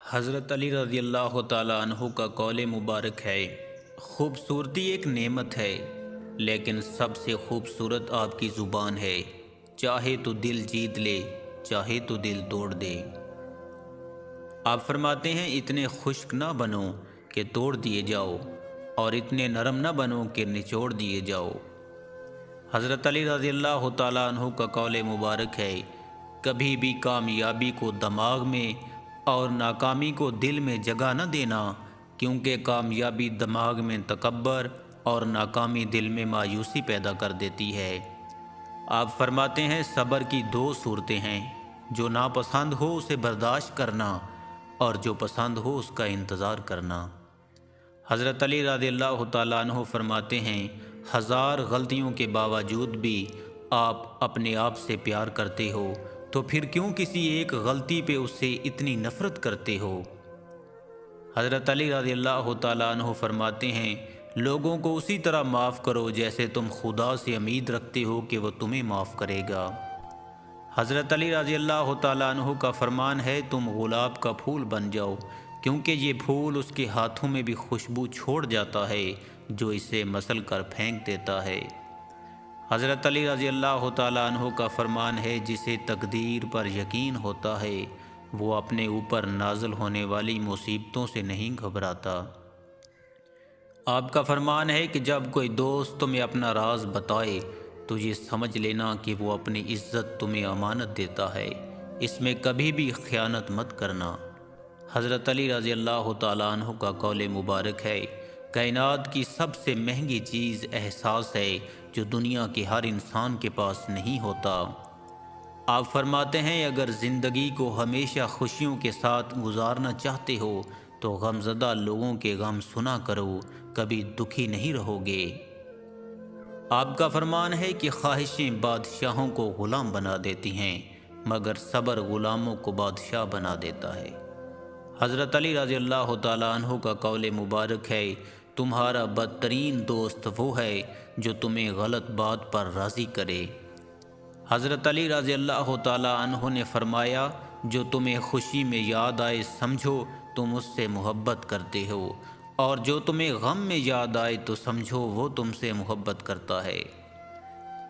حضرت علی رضی اللہ تعالیٰ عنہ کا قول مبارک ہے، خوبصورتی ایک نعمت ہے لیکن سب سے خوبصورت آپ کی زبان ہے، چاہے تو دل جیت لے چاہے تو دل توڑ دے۔ آپ فرماتے ہیں اتنے خشک نہ بنو کہ توڑ دیے جاؤ اور اتنے نرم نہ بنو کہ نچوڑ دیے جاؤ۔ حضرت علی رضی اللہ تعالیٰ عنہ کا قول مبارک ہے، کبھی بھی کامیابی کو دماغ میں اور ناکامی کو دل میں جگہ نہ دینا، کیونکہ کامیابی دماغ میں تکبر اور ناکامی دل میں مایوسی پیدا کر دیتی ہے۔ آپ فرماتے ہیں صبر کی دو صورتیں ہیں، جو ناپسند ہو اسے برداشت کرنا اور جو پسند ہو اس کا انتظار کرنا۔ حضرت علی رضی اللہ تعالیٰ عنہ فرماتے ہیں، ہزار غلطیوں کے باوجود بھی آپ اپنے آپ سے پیار کرتے ہو تو پھر کیوں کسی ایک غلطی پہ اس سے اتنی نفرت کرتے ہو؟ حضرت علی رضی اللہ تعالیٰ عنہ فرماتے ہیں، لوگوں کو اسی طرح معاف کرو جیسے تم خدا سے امید رکھتے ہو کہ وہ تمہیں معاف کرے گا۔ حضرت علی رضی اللہ تعالیٰ عنہ کا فرمان ہے، تم گلاب کا پھول بن جاؤ، کیونکہ یہ پھول اس کے ہاتھوں میں بھی خوشبو چھوڑ جاتا ہے جو اسے مسل کر پھینک دیتا ہے۔ حضرت علی رضی اللہ تعالیٰ عنہ کا فرمان ہے، جسے تقدیر پر یقین ہوتا ہے وہ اپنے اوپر نازل ہونے والی مصیبتوں سے نہیں گھبراتا۔ آپ کا فرمان ہے کہ جب کوئی دوست تمہیں اپنا راز بتائے تو یہ سمجھ لینا کہ وہ اپنی عزت تمہیں امانت دیتا ہے، اس میں کبھی بھی خیانت مت کرنا۔ حضرت علی رضی اللہ تعالیٰ عنہ کا قول مبارک ہے، کائنات کی سب سے مہنگی چیز احساس ہے جو دنیا کے ہر انسان کے پاس نہیں ہوتا۔ آپ فرماتے ہیں، اگر زندگی کو ہمیشہ خوشیوں کے ساتھ گزارنا چاہتے ہو تو غمزدہ لوگوں کے غم سنا کرو، کبھی دکھی نہیں رہو گے۔ آپ کا فرمان ہے کہ خواہشیں بادشاہوں کو غلام بنا دیتی ہیں مگر صبر غلاموں کو بادشاہ بنا دیتا ہے۔ حضرت علی رضی اللہ تعالیٰ عنہ کا قول مبارک ہے، تمہارا بدترین دوست وہ ہے جو تمہیں غلط بات پر راضی کرے۔ حضرت علی رضی اللہ تعالیٰ عنہ نے فرمایا، جو تمہیں خوشی میں یاد آئے سمجھو تم اس سے محبت کرتے ہو، اور جو تمہیں غم میں یاد آئے تو سمجھو وہ تم سے محبت کرتا ہے۔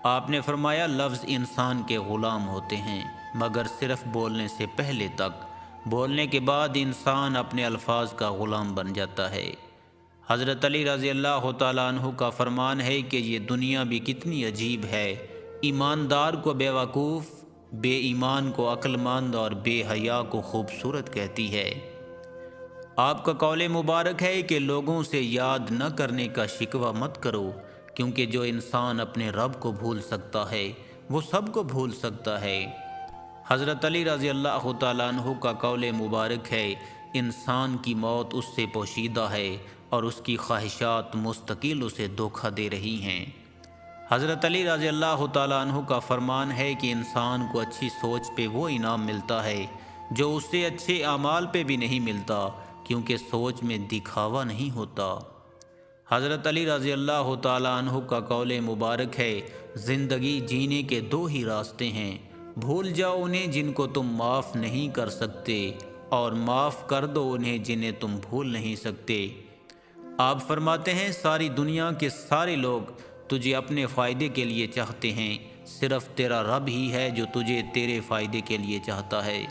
آپ نے فرمایا، لفظ انسان کے غلام ہوتے ہیں مگر صرف بولنے سے پہلے تک، بولنے کے بعد انسان اپنے الفاظ کا غلام بن جاتا ہے۔ حضرت علی رضی اللہ تعالیٰ عنہ کا فرمان ہے کہ یہ دنیا بھی کتنی عجیب ہے، ایماندار کو بیوقوف، بے ایمان کو عقل مند اور بے حیا کو خوبصورت کہتی ہے۔ آپ کا قول مبارک ہے کہ لوگوں سے یاد نہ کرنے کا شکوہ مت کرو، کیونکہ جو انسان اپنے رب کو بھول سکتا ہے وہ سب کو بھول سکتا ہے۔ حضرت علی رضی اللہ تعالیٰ عنہ کا قول مبارک ہے، انسان کی موت اس سے پوشیدہ ہے اور اس کی خواہشات مستقل اسے دھوکہ دے رہی ہیں۔ حضرت علی رضی اللہ تعالیٰ عنہ کا فرمان ہے کہ انسان کو اچھی سوچ پہ وہ انعام ملتا ہے جو اس سے اچھے اعمال پہ بھی نہیں ملتا، کیونکہ سوچ میں دکھاوا نہیں ہوتا۔ حضرت علی رضی اللہ تعالیٰ عنہ کا قول مبارک ہے، زندگی جینے کے دو ہی راستے ہیں، بھول جاؤ انہیں جن کو تم معاف نہیں کر سکتے اور معاف کر دو انہیں جنہیں تم بھول نہیں سکتے۔ آپ فرماتے ہیں، ساری دنیا کے سارے لوگ تجھے اپنے فائدے کے لیے چاہتے ہیں، صرف تیرا رب ہی ہے جو تجھے تیرے فائدے کے لیے چاہتا ہے۔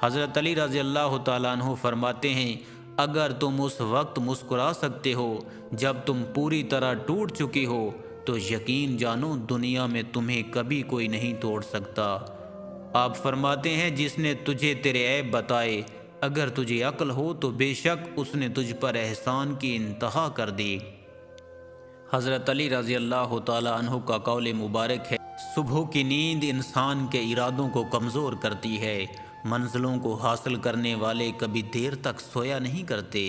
حضرت علی رضی اللہ تعالیٰ عنہ فرماتے ہیں، اگر تم اس وقت مسکرا سکتے ہو جب تم پوری طرح ٹوٹ چکے ہو تو یقین جانو دنیا میں تمہیں کبھی کوئی نہیں توڑ سکتا۔ آپ فرماتے ہیں، جس نے تجھے تیرے عیب بتائے، اگر تجھے عقل ہو تو بے شک اس نے تجھ پر احسان کی انتہا کر دی۔ حضرت علی رضی اللہ تعالیٰ عنہ کا قول مبارک ہے، صبح کی نیند انسان کے ارادوں کو کمزور کرتی ہے، منزلوں کو حاصل کرنے والے کبھی دیر تک سویا نہیں کرتے۔